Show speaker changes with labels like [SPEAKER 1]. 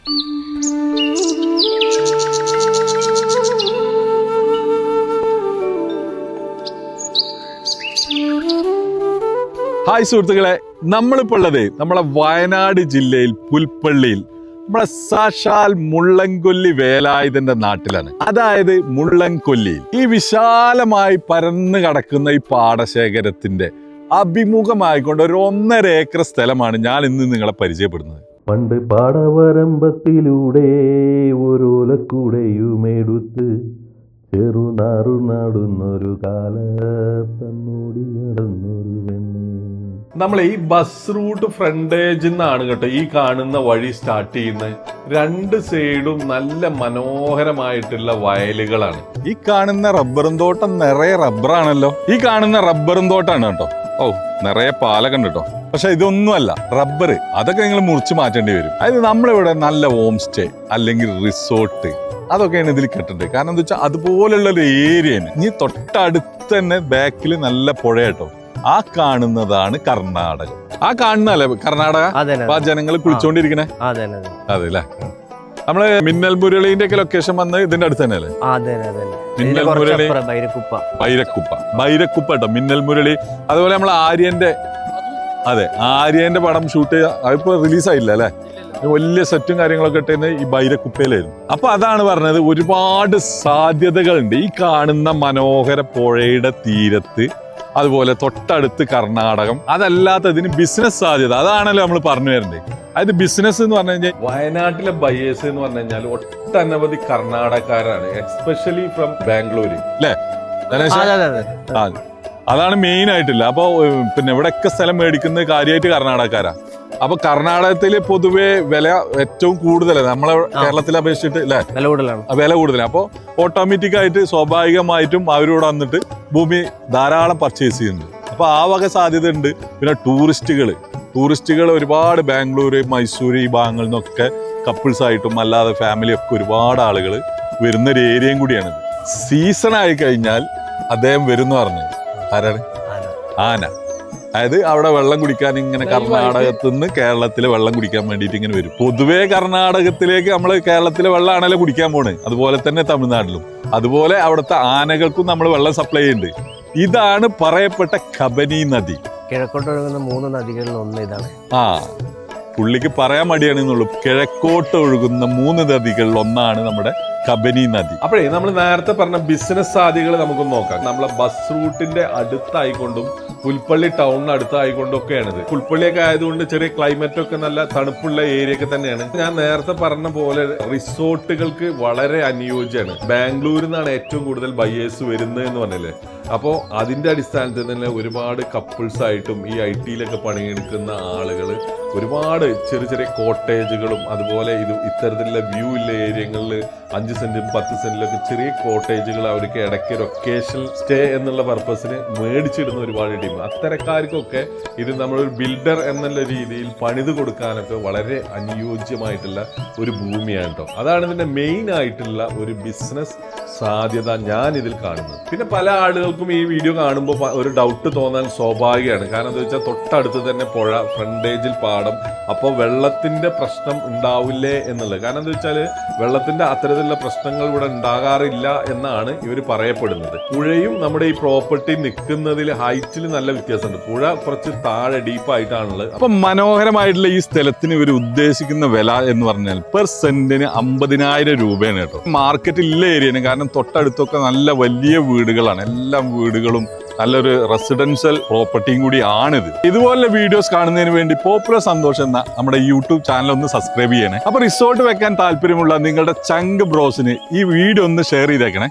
[SPEAKER 1] Hi സുഹൃത്തുക്കളെ, നമ്മളിപ്പോൾ ഉള്ളത് നമ്മളെ വയനാട് ജില്ലയിൽ പുൽപ്പള്ളിയിൽ നമ്മളെ സാക്ഷാൽ മുള്ളൻകൊല്ലി വേലായുധന്റെ നാട്ടിലാണ്. അതായത് മുള്ളൻകൊല്ലിയിൽ ഈ വിശാലമായി പരന്നു കിടക്കുന്ന ഈ പാടശേഖരത്തിന്റെ അഭിമുഖമായിക്കൊണ്ട് ഒരു 1.5 ഏക്കർ സ്ഥലമാണ് ഞാൻ ഇന്ന് നിങ്ങളെ പരിചയപ്പെടുന്നത്.
[SPEAKER 2] പണ്ട് പാടവരമ്പത്തിലൂടെ ഓരോലക്കൂടെയുമെടുത്ത് ചെറുനാറു നടുന്നൊരു കാലത്തന്നോടി നടന്നൊരു
[SPEAKER 1] നമ്മൾ ഈ ബസ് റൂട്ട് ഫ്രണ്ടേജിൽ നിന്നാണ് കേട്ടോ ഈ കാണുന്ന വഴി സ്റ്റാർട്ട് ചെയ്യുന്നത്. 2 സൈഡും നല്ല മനോഹരമായിട്ടുള്ള വയലുകളാണ്. ഈ കാണുന്ന റബ്ബറും തോട്ടം നിറയെ റബ്ബറാണല്ലോ. ഈ കാണുന്ന റബ്ബറും തോട്ടാണ് കേട്ടോ. ഓ, നിറയെ പാലൊക്കെ ഉണ്ട് കേട്ടോ. പക്ഷെ ഇതൊന്നുമല്ല റബ്ബർ, അതൊക്കെ നിങ്ങൾ മുറിച്ച് മാറ്റേണ്ടി വരും. അതായത് നമ്മളിവിടെ നല്ല ഹോം സ്റ്റേ അല്ലെങ്കിൽ റിസോർട്ട് അതൊക്കെയാണ് ഇതിൽ കെട്ടേണ്ടത്. കാരണം എന്താ വെച്ചാൽ അതുപോലുള്ള ഒരു ഏരിയയാണ്. ഇനി തൊട്ടടുത്ത് തന്നെ ബാക്കിൽ നല്ല പുഴ കേട്ടോ. ആ കാണുന്നതാണ് കർണാടക. ആ കാണുന്നല്ലേ കർണാടക? അപ്പൊ ആ ജനങ്ങൾ കുളിച്ചോണ്ടിരിക്കണേ അതെ അല്ലേ? നമ്മള് മിന്നൽ മുരളീന്റെ ഒക്കെ ലൊക്കേഷൻ വന്ന് ഇതിന്റെ അടുത്ത് തന്നെയല്ലേ? മിന്നൽ മുരളി, ബൈരക്കുപ്പ കേട്ടോ. മിന്നൽ മുരളി, അതുപോലെ നമ്മൾ ആര്യന്റെ പടം ഷൂട്ട് ചെയ്ത അതിപ്പോ റിലീസായില്ല അല്ലെ? വലിയ സെറ്റും കാര്യങ്ങളൊക്കെ ഇട്ടുന്നത് ഈ ബൈരക്കുപ്പയിലായിരുന്നു. അപ്പൊ അതാണ് പറഞ്ഞത്, ഒരുപാട് സാധ്യതകളുണ്ട് ഈ കാണുന്ന മനോഹര പുഴയുടെ തീരത്ത്. അതുപോലെ തൊട്ടടുത്ത് കർണാടകം. അതല്ലാത്തതിന് ബിസിനസ് സാധ്യത, അതാണല്ലോ നമ്മൾ പറഞ്ഞു വരുന്നത്. അതായത് ബിസിനസ് എന്ന് പറഞ്ഞു കഴിഞ്ഞാൽ വയനാട്ടിലെ ബയേഴ്സ് എന്ന് പറഞ്ഞു കഴിഞ്ഞാൽ ഒട്ടനവധി കർണാടകക്കാരാണ്, എക്സ്പെഷ്യലി ഫ്രം ബാംഗ്ലൂര് അല്ലേ? അതാണ് മെയിൻ ആയിട്ടില്ല. അപ്പൊ പിന്നെ ഇവിടെയൊക്കെ സ്ഥലം മേടിക്കുന്നത് കാര്യമായിട്ട് കർണാടകക്കാരാ. അപ്പൊ കർണാടകത്തില് പൊതുവെ വില ഏറ്റവും കൂടുതലാണ് നമ്മളെ കേരളത്തിലെ അപേക്ഷിച്ചിട്ട് അല്ലെ? വില കൂടുതലാണ്. അപ്പൊ ഓട്ടോമാറ്റിക് ആയിട്ട് സ്വാഭാവികമായിട്ടും അവരോട് വന്നിട്ട് ഭൂമി ധാരാളം പർച്ചേസ് ചെയ്യുന്നുണ്ട്. അപ്പൊ ആ വക സാധ്യത ഉണ്ട്. പിന്നെ ടൂറിസ്റ്റുകൾ ഒരുപാട് ബാംഗ്ലൂര്, മൈസൂര് ഈ ഭാഗങ്ങളിൽ നിന്നൊക്കെ കപ്പിൾസ് ആയിട്ടും അല്ലാതെ ഫാമിലി ഒക്കെ ഒരുപാട് ആളുകൾ വരുന്നൊരു ഏരിയയും കൂടിയാണിത്. സീസൺ ആയി കഴിഞ്ഞാൽ അദ്ദേഹം വരുന്ന പറഞ്ഞു ആരാണ്? ആന. അതായത് അവിടെ വെള്ളം കുടിക്കാൻ ഇങ്ങനെ കർണാടകത്തിൽ നിന്ന് കേരളത്തിലെ വെള്ളം കുടിക്കാൻ വേണ്ടിയിട്ട് ഇങ്ങനെ വരും. പൊതുവേ കർണാടകത്തിലേക്ക് നമ്മൾ കേരളത്തിലെ വെള്ളമാണല്ലോ കുടിക്കാൻ പോണ്, അതുപോലെ തന്നെ തമിഴ്നാട്ടിലും. അതുപോലെ അവിടുത്തെ ആനകൾക്കും നമ്മൾ വെള്ളം സപ്ലൈ ചെയ്യുന്നുണ്ട്. ഇതാണ് പറയപ്പെട്ട കബനി നദി.
[SPEAKER 3] കിഴക്കോട്ട് ഒഴുകുന്ന 3 നദികളിൽ ഒന്ന് ഇതാണ്.
[SPEAKER 1] പുള്ളിക്ക് പറയാൻ മടിയാണെന്നുള്ളൂ. കിഴക്കോട്ട് ഒഴുകുന്ന 3 നദികളിൽ ഒന്നാണ് നമ്മുടെ കബനി നദി. അപ്പോഴേ നമ്മൾ നേരത്തെ പറഞ്ഞ ബിസിനസ് സാധ്യതകൾ നമുക്കൊന്ന് നോക്കാം. നമ്മളെ ബസ് റൂട്ടിന്റെ അടുത്തായിക്കൊണ്ടും പുൽപ്പള്ളി ടൗണിന് അടുത്തായിക്കൊണ്ടും ഒക്കെയാണിത്. പുൽപ്പള്ളിയൊക്കെ ആയതുകൊണ്ട് ചെറിയ ക്ലൈമറ്റ് ഒക്കെ നല്ല തണുപ്പുള്ള ഏരിയ ഒക്കെ തന്നെയാണ്. ഞാൻ നേരത്തെ പറഞ്ഞ പോലെ റിസോർട്ടുകൾക്ക് വളരെ അനുയോജ്യമാണ്. ബാംഗ്ലൂരിൽ നിന്നാണ് ഏറ്റവും കൂടുതൽ ബയേഴ്സ് വരുന്നത് എന്ന് പറഞ്ഞില്ലേ? അപ്പോൾ അതിന്റെ അടിസ്ഥാനത്തിൽ തന്നെ ഒരുപാട് കപ്പിൾസ് ആയിട്ടും ഈ IT-ലൊക്കെ പണിയെടുക്കുന്ന ആളുകൾ ഒരുപാട് ചെറിയ കോട്ടേജുകളും അതുപോലെ ഇത്തരത്തിലുള്ള വ്യൂ ഉള്ള ഏരിയകളിൽ 5 സെന്റും 10 സെന്റിലൊക്കെ ചെറിയ കോട്ടേജുകൾ അവർക്ക് ഇടയ്ക്ക് ഒരു ഒക്കേഷണൽ സ്റ്റേ എന്നുള്ള പർപ്പസിന് മേടിച്ചിടുന്ന ഒരുപാട് ടീം. അത്തരക്കാർക്കൊക്കെ ഇത് നമ്മളൊരു ബിൽഡർ എന്നുള്ള രീതിയിൽ പണിത് കൊടുക്കാനൊക്കെ വളരെ അനുയോജ്യമായിട്ടുള്ള ഒരു ഭൂമിയാണ് കേട്ടോ. അതാണ് ഇതിന്റെ മെയിൻ ആയിട്ടുള്ള ഒരു ബിസിനസ് സാധ്യത ഞാൻ ഇതിൽ കാണുന്നത്. പിന്നെ പല ആളുകൾക്കും ഈ വീഡിയോ കാണുമ്പോൾ ഒരു ഡൗട്ട് തോന്നാൻ സ്വാഭാവികമാണ്. കാരണം എന്താ വെച്ചാൽ തൊട്ടടുത്ത് തന്നെ പുഴ, ഫ്രണ്ടേജിൽ പാടം, അപ്പോൾ വെള്ളത്തിന്റെ പ്രശ്നം ഉണ്ടാവില്ലേ എന്നുള്ളത്. കാരണം എന്താ വെച്ചാൽ വെള്ളത്തിന്റെ അത്തരത്തിലുള്ള പ്രശ്നങ്ങൾ ഇവിടെ ഉണ്ടാകാറില്ല എന്നാണ് ഇവർ പറയപ്പെടുന്നത്. പുഴയും നമ്മുടെ ഈ പ്രോപ്പർട്ടി നിൽക്കുന്നതിൽ ഹൈറ്റിൽ നല്ല വ്യത്യാസമുണ്ട്. പുഴ കുറച്ച് താഴെ ഡീപ്പായിട്ടാണുള്ളത്. അപ്പൊ മനോഹരമായിട്ടുള്ള ഈ സ്ഥലത്തിന് ഇവർ ഉദ്ദേശിക്കുന്ന വില എന്ന് പറഞ്ഞാൽ പെർ സെന്റിന് 50,000 രൂപയാണ് കേട്ടോ. മാർക്കറ്റ് ഇല്ല ഏരിയയാണ്. കാരണം തൊട്ടടുത്തൊക്കെ നല്ല വലിയ വീടുകളാണ്. എല്ലാം വീടുകളും നല്ലൊരു റെസിഡൻഷ്യൽ പ്രോപ്പർട്ടിയും കൂടി ആണിത്. ഇതുപോലുള്ള വീഡിയോസ് കാണുന്നതിന് വേണ്ടി പോപ്പുലർ സന്തോഷം എന്ന നമ്മുടെ യൂട്യൂബ് ചാനൽ ഒന്ന് സബ്സ്ക്രൈബ് ചെയ്യണേ. അപ്പൊ റിസോർട്ട് വെക്കാൻ താല്പര്യമുള്ള നിങ്ങളുടെ ചങ്ക് ബ്രോസിന് ഈ വീഡിയോ ഒന്ന് ഷെയർ ചെയ്തേക്കണേ.